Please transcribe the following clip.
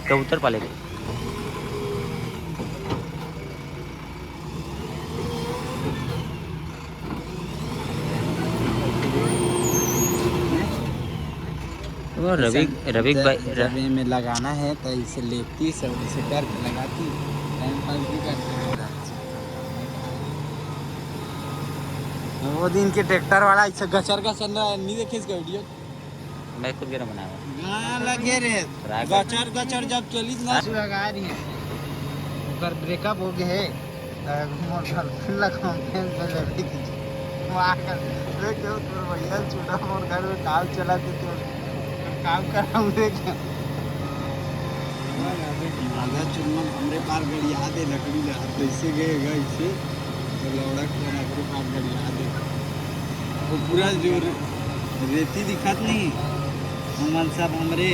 कबूतर पाले थे। वो रवि रवि भाई जब में लगाना है तो इसे लेती सब इसे करके लगाती, टाइम पास भी करते हैं। वो दिन के ट्रैक्टर वाला ऐसा गचर गचर नहीं देखे इसका वीडियो। मैं खुद के ना बनाया गाना लगे रे गचर गचर जब चली ना लगा रही है ऊपर ब्रेकअप हो गए है मोर गर्लफ्रेंड लगा पे लेवे की वहां का देख तो भैया छोटा मोर घर में काम चलाते थे काम कर रहा हूँ देख आधा चुम्बन हमरे पार गड़िया दे लकड़ी ला कैसे गए इसे तो लौड़ा को हमरे पार गड़िया दे वो पूरा जो रेती दिखत नहीं हम सब हमरे